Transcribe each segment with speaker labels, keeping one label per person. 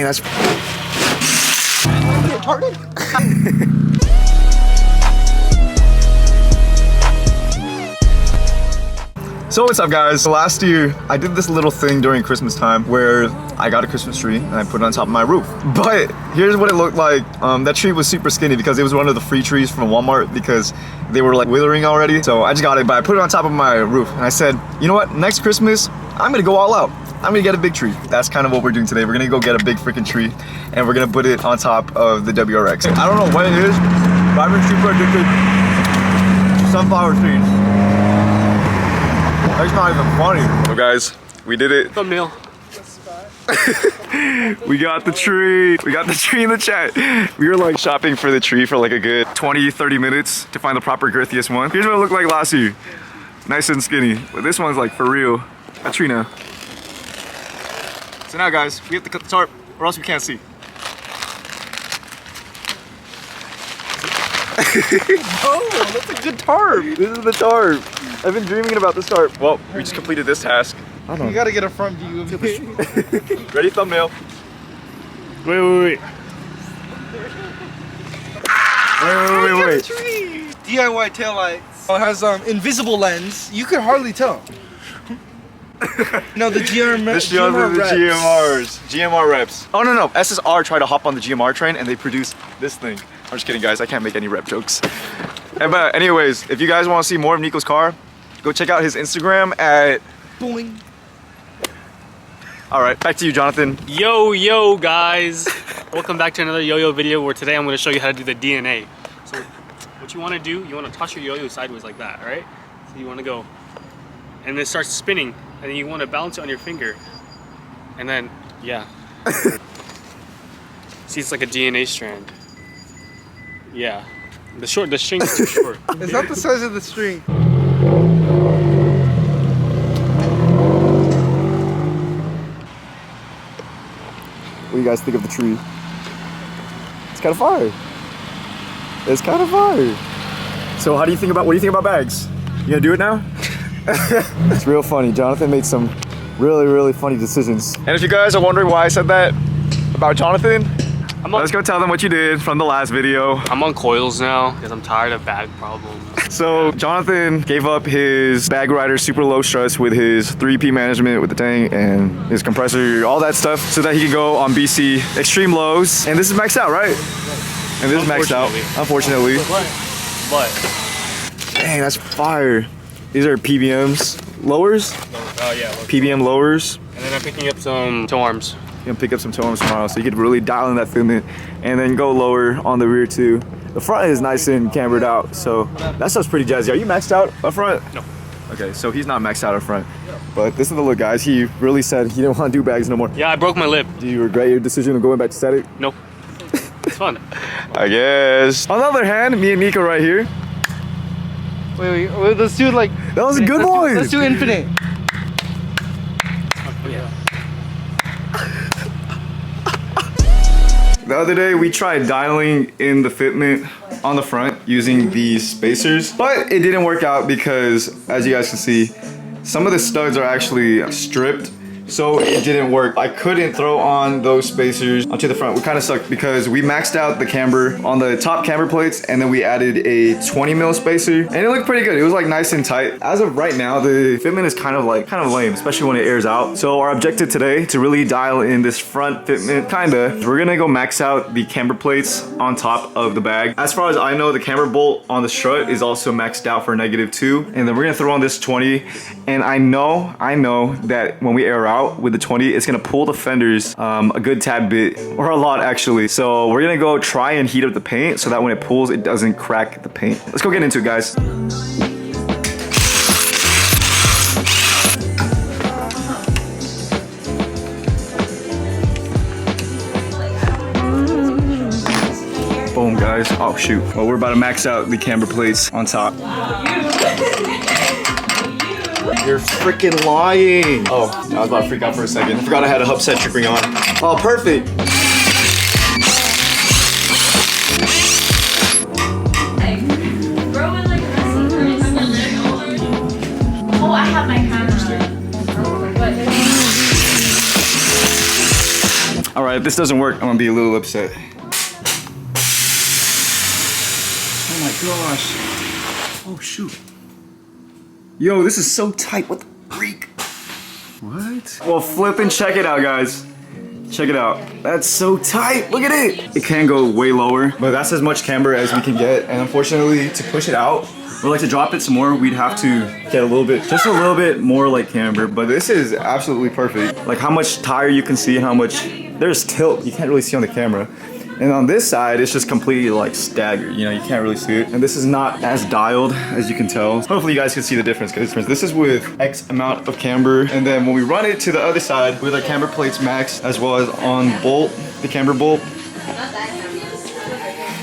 Speaker 1: Dang, that's... So what's up, guys? Last year I did this little thing during Christmas time where I got a Christmas tree and I put it on top of my roof. But here's what it looked like. That tree was super skinny because it was one of the free trees from Walmart because they were like withering already. So I just got it, but I put it on top of my roof and I said, you know what? Next Christmas, I'm gonna go all out. I'm gonna get a big tree. That's kind of what we're doing today. We're gonna go get a big freaking tree and we're gonna put it on top of the WRX. I don't know what it is, but I've been super addicted to sunflower seeds. That's not even funny. So guys, we did it.
Speaker 2: Thumbnail.
Speaker 1: We got the tree. We got the tree in the chat. We were like shopping for the tree for like a good 20-30 minutes to find the proper girthiest one. Here's what it looked like last year. Nice and skinny. But this one's like for real. A tree now. So now guys, we have to cut the tarp or else we can't see. Oh, that's a good tarp. This is the tarp. I've been dreaming about this tarp. Well, we just completed this task. I don't know.
Speaker 3: You gotta get a front view of it.
Speaker 1: Ready, thumbnail?
Speaker 2: Wait.
Speaker 1: Wait.
Speaker 3: Tree. DIY taillights. It has invisible lens. You could hardly tell. No, the
Speaker 1: GMR reps. Oh no, SSR tried to hop on the GMR train and they produced this thing. I'm just kidding, guys. I can't make any rep jokes. But anyways, if you guys want to see more of Nico's car, go check out his Instagram at...
Speaker 3: Boing.
Speaker 1: All right, back to you, Jonathan.
Speaker 2: Yo, guys. Welcome back to another yo-yo video where today I'm going to show you how to do the DNA. So what you want to do, you want to toss your yo-yo sideways like that, all right? So you want to go, and then it starts spinning, and then you want to balance it on your finger. And then, yeah. See, it's like a DNA strand. Yeah. The string's too short.
Speaker 3: It's not the size of the string.
Speaker 1: What do you guys think of the tree? It's kind of fire. It's kind of fire. So what do you think about bags? You gonna do it now? It's real funny. Jonathan made some really funny decisions. And if you guys are wondering why I said that about Jonathan, let's go tell them what you did from the last video.
Speaker 2: I'm on coils now because I'm tired of bag problems.
Speaker 1: So Jonathan gave up his bag rider super low stress with his 3P management with the tank and his compressor, all that stuff, so that he could go on BC extreme lows. And this is maxed out, right? And this is maxed out, unfortunately.
Speaker 2: But.
Speaker 1: Dang, that's fire. These are PBMs lowers?
Speaker 2: Oh yeah.
Speaker 1: PBM lowers.
Speaker 2: And then I'm picking up some toe arms.
Speaker 1: You're gonna pick up some toe arms tomorrow, so you could really dial in that fitment and then go lower on the rear too. The front is nice and cambered out, so that stuff's pretty jazzy. Are you maxed out up front?
Speaker 2: No.
Speaker 1: Okay, so he's not maxed out up front. But this is the look, guys. He really said he didn't want to do bags no more.
Speaker 2: Yeah, I broke my lip.
Speaker 1: Do you regret your decision of going back to static?
Speaker 2: Nope. It's fun.
Speaker 1: I guess. On the other hand, me and Nico right here.
Speaker 3: Wait, let's do like...
Speaker 1: That was a good one.
Speaker 3: Let's do infinite.
Speaker 2: Yeah.
Speaker 1: The other day we tried dialing in the fitment on the front using these spacers, but it didn't work out because, as you guys can see, some of the studs are actually stripped, so it didn't work. I couldn't throw on those spacers onto the front. We kind of sucked because we maxed out the camber on the top camber plates and then we added a 20 mil spacer and it looked pretty good. It was like nice and tight. As of right now, the fitment is kind of lame, especially when it airs out. So our objective today to really dial in this front fitment, we're gonna go max out the camber plates on top of the bag. As far as I know, the camber bolt on the strut is also maxed out for -2, and then we're gonna throw on this 20. And I know that when we air out with the 20, it's gonna pull the fenders a good tad bit, or a lot actually. So we're gonna go try and heat up the paint so that when it pulls, it doesn't crack the paint. Let's go get into it, guys. Boom, guys. Oh shoot. Well, we're about to max out the camber plates on top. You're freaking lying. Oh, I was about to freak out for a second. I forgot I had a hub-centric ring on. Oh, perfect.
Speaker 4: Oh, I have my camera.
Speaker 1: All right, if this doesn't work, I'm gonna be a little upset. Oh my gosh. Oh shoot. Yo, this is so tight. What the freak? What? Well, flip and check it out, guys. Check it out. That's so tight. Look at it. It can go way lower, but that's as much camber as we can get. And unfortunately, to push it out, or like to drop it some more, we'd have to get a little bit, just a little bit more like camber. But this is absolutely perfect. Like how much tire you can see, how much, there's tilt. You can't really see on the camera. And on this side, it's just completely like staggered. You know, you can't really see it. And this is not as dialed as you can tell. Hopefully you guys can see the difference. This is with X amount of camber. And then when we run it to the other side with our camber plates max, as well as on bolt, the camber bolt,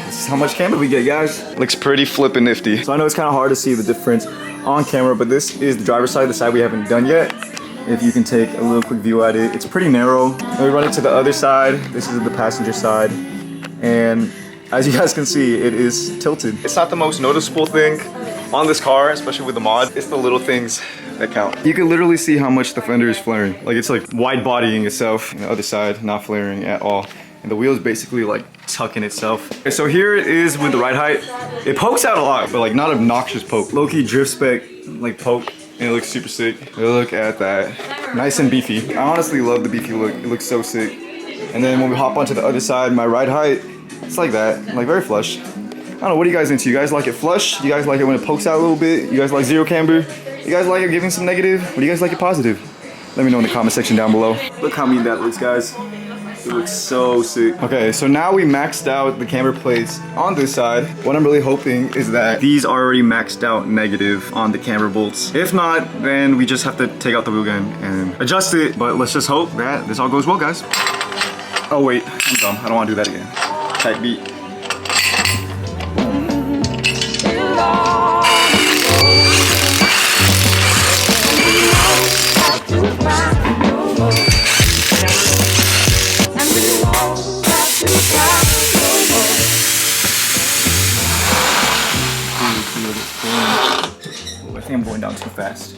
Speaker 1: this is how much camber we get, guys. Looks pretty flippin' nifty. So I know it's kind of hard to see the difference on camera, but this is the driver's side, the side we haven't done yet. If you can take a little quick view at it, it's pretty narrow. Then we run it to the other side. This is the passenger side. And as you guys can see, it is tilted. It's not the most noticeable thing on this car, especially with the mod. It's the little things that count. You can literally see how much the fender is flaring. Like it's like wide bodying itself. And the other side, not flaring at all. And the wheel is basically like tucking itself. Okay, so here it is with the ride height. It pokes out a lot, but like not obnoxious poke. Low-key drift spec, like poke. And it looks super sick. Look at that. Nice and beefy. I honestly love the beefy look. It looks so sick. And then when we hop onto the other side, my ride height, it's like that, like very flush. I don't know, what are you guys into? You guys like it flush? You guys like it when it pokes out a little bit? You guys like zero camber? You guys like it giving some negative? Or do you guys like it positive? Let me know in the comment section down below. Look how mean that looks, guys. It looks so sick. Okay, so now we maxed out the camber plates on this side. What I'm really hoping is that these are already maxed out negative on the camber bolts. If not, then we just have to take out the wheel gun and adjust it. But let's just hope that this all goes well, guys. Oh wait, I'm dumb. I don't want to do that again. Tight beat. I think I'm going down too fast.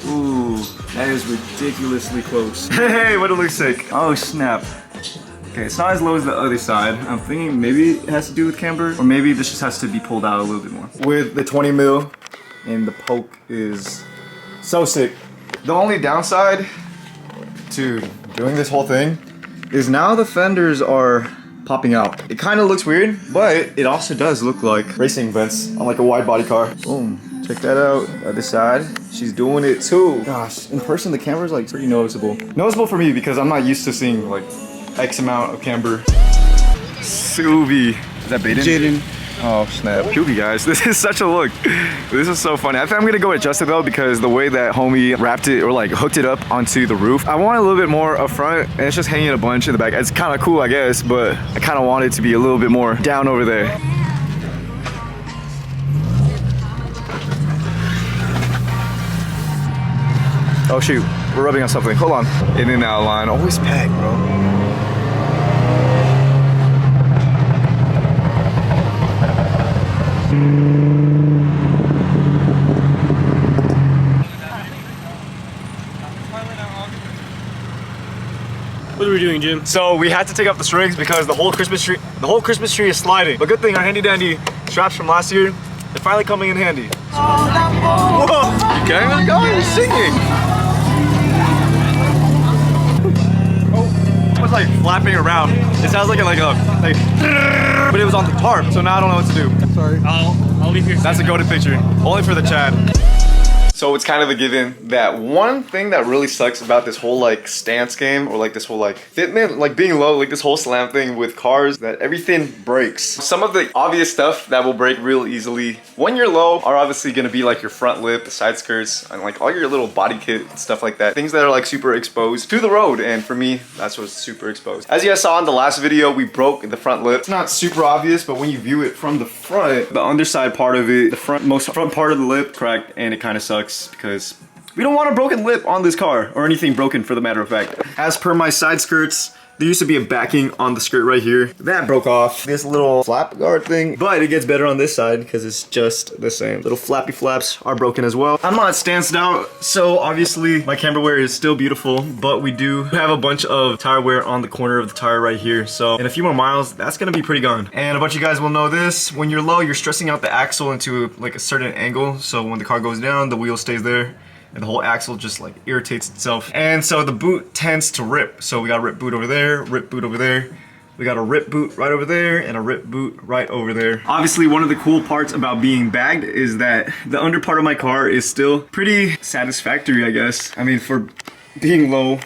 Speaker 1: Ooh, that is ridiculously close. Hey, what it looks like. Oh snap. Okay, it's not as low as the other side. I'm thinking maybe it has to do with camber, or maybe this just has to be pulled out a little bit more. With the 20 mil, and the poke is so sick. The only downside to doing this whole thing is now the fenders are popping out. It kind of looks weird, but it also does look like racing vents on like a wide body car. Boom. Check that out. Other side, she's doing it too. Gosh, in person the camera is like pretty noticeable. Noticeable for me because I'm not used to seeing like X amount of camber. Subi. Is that Baden? Jaden. Oh snap. Subi, guys. This is such a look. This is so funny. I think I'm gonna go adjust it though because the way that homie wrapped it or like hooked it up onto the roof, I want a little bit more up front and it's just hanging a bunch in the back. It's kind of cool, I guess, but I kind of want it to be a little bit more down over there. Oh shoot, we're rubbing on something. Hold on. In and out line, always packed, bro.
Speaker 2: What are we doing, Jim?
Speaker 1: So we had to take off the strings because the whole Christmas tree is sliding. But good thing our handy dandy straps from last year, they're finally coming in handy. Whoa! Okay, let's go. You're singing. It was like flapping around. It sounds like but it was on the tarp, so now I don't know what to do.
Speaker 3: Sorry.
Speaker 2: I'll leave here.
Speaker 1: That's a goated picture, only for the Chad. So it's kind of a given that one thing that really sucks about this whole like stance game or like this whole like fitment, like being low, like this whole slam thing with cars, that everything breaks. Some of the obvious stuff that will break real easily when you're low are obviously going to be like your front lip, the side skirts, and like all your little body kit and stuff like that. Things that are like super exposed to the road, and for me, that's what's super exposed. As you guys saw in the last video, we broke the front lip. It's not super obvious, but when you view it from the front, the underside part of it, the most front part of the lip cracked, and it kind of sucks because we don't want a broken lip on this car or anything broken for the matter of fact. As per my side skirts There used to be a backing on the skirt right here. That broke off. This little flap guard thing, but it gets better on this side because it's just the same. Little flappy flaps are broken as well. I'm not stanced out, so obviously my camber wear is still beautiful, but we do have a bunch of tire wear on the corner of the tire right here. So in a few more miles, that's gonna be pretty gone. And a bunch of you guys will know this. When you're low, you're stressing out the axle into like a certain angle. So when the car goes down, the wheel stays there. And the whole axle just like irritates itself. And so the boot tends to rip. So we got a rip boot over there, rip boot over there. We got a rip boot right over there and a rip boot right over there. Obviously, one of the cool parts about being bagged is that the under part of my car is still pretty satisfactory, I guess. I mean, for being low,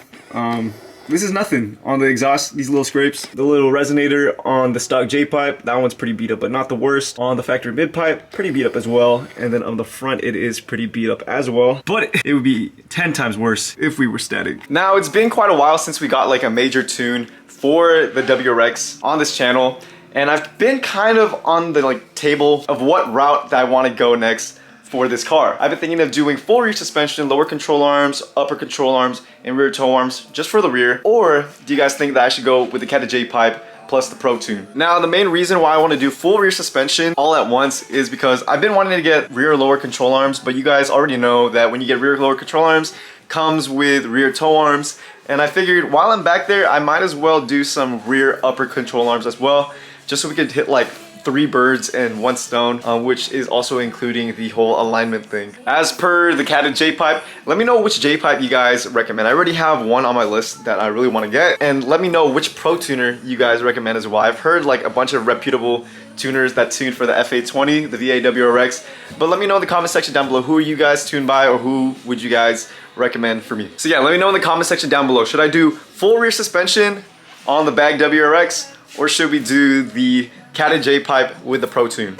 Speaker 1: this is nothing. On the exhaust, these little scrapes. The little resonator on the stock J-pipe, that one's pretty beat up, but not the worst. On the factory mid-pipe, pretty beat up as well. And then on the front, it is pretty beat up as well. But it would be 10 times worse if we were static. Now, it's been quite a while since we got like a major tune for the WRX on this channel. And I've been kind of on the like table of what route that I want to go next for this car. I've been thinking of doing full rear suspension, lower control arms, upper control arms, and rear tow arms just for the rear. Or do you guys think that I should go with the Cat J pipe plus the Pro Tune? Now, the main reason why I want to do full rear suspension all at once is because I've been wanting to get rear lower control arms, but you guys already know that when you get rear lower control arms, comes with rear tow arms. And I figured while I'm back there, I might as well do some rear upper control arms as well, just so we could hit like 3 birds and 1 stone, which is also including the whole alignment thing. As per the Cat J-pipe, let me know which J-pipe you guys recommend. I already have one on my list that I really want to get, and let me know which Pro Tuner you guys recommend as well. I've heard like a bunch of reputable tuners that tune for the F820, the VA WRX, but let me know in the comment section down below who you guys tune by or who would you guys recommend for me. So yeah, let me know in the comment section down below. Should I do full rear suspension on the bag WRX, or should we do the Cat J pipe with the Pro Tune?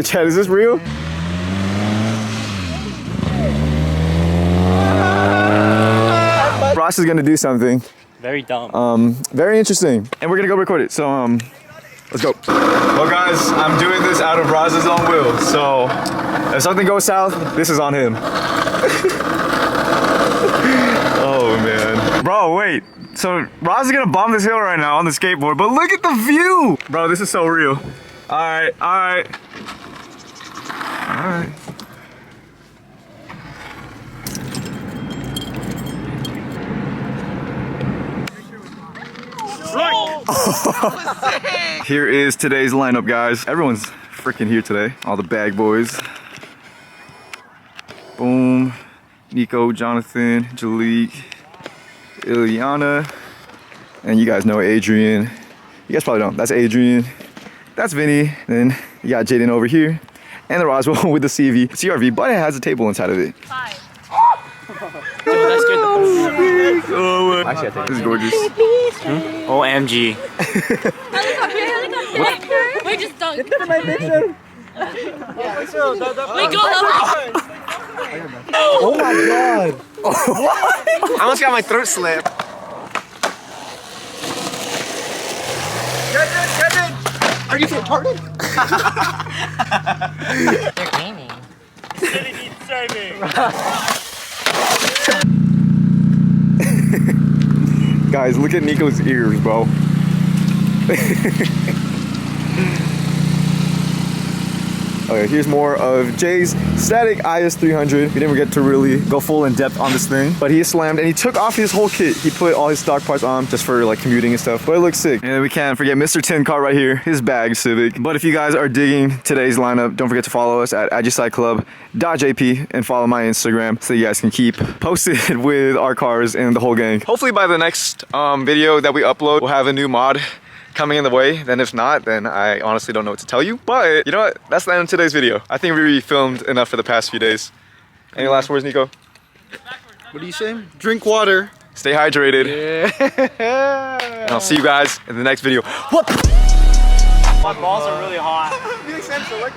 Speaker 1: Chad, is this real? Ross is gonna do something.
Speaker 2: Very dumb.
Speaker 1: Very interesting. And we're gonna go record it, so let's go. Well guys, I'm doing this out of Roz's own will, so if something goes south, this is on him. Oh man. Bro, wait. So Roz is gonna bomb this hill right now on the skateboard, but look at the view! Bro, this is so real. Alright, alright. Alright. Here is today's lineup, guys. Everyone's freaking here today. All the bag boys. Boom. Nico, Jonathan, Jalik, Ileana, and you guys know Adrian. You guys probably don't. That's Adrian. That's Vinny. Then you got Jaden over here, and the Roswell with the CRV, but it has a table inside of it.
Speaker 4: 5.
Speaker 2: That's good.
Speaker 1: Oh, actually, I think this is gorgeous.
Speaker 2: OMG.
Speaker 4: Helicopter. Wait, just don't. Get my picture. Wait, go up.
Speaker 3: Oh my god. I almost got my throat slit. Get it. Are you retarded?
Speaker 4: They're cleaning.
Speaker 2: City needs saving.
Speaker 1: Guys, look at Nico's ears, bro. Okay, here's more of Jay's static IS300. We didn't get to really go full in depth on this thing, but he slammed and he took off his whole kit. He put all his stock parts on just for like commuting and stuff, but it looks sick. And then we can't forget Mr. Tin Car right here, his bag Civic. But if you guys are digging today's lineup, don't forget to follow us at agcyclub.jp and follow my Instagram so you guys can keep posted with our cars and the whole gang. Hopefully by the next video that we upload, we'll have a new mod coming in the way. Then if not, then I honestly don't know what to tell you. But you know what? That's the end of today's video. I think we filmed enough for the past few days. Any last words, Nico?
Speaker 3: What do you say? Drink water.
Speaker 1: Stay hydrated.
Speaker 3: Yeah.
Speaker 1: And I'll see you guys in the next video. What?
Speaker 2: My balls are really hot.
Speaker 3: It makes sense. So like,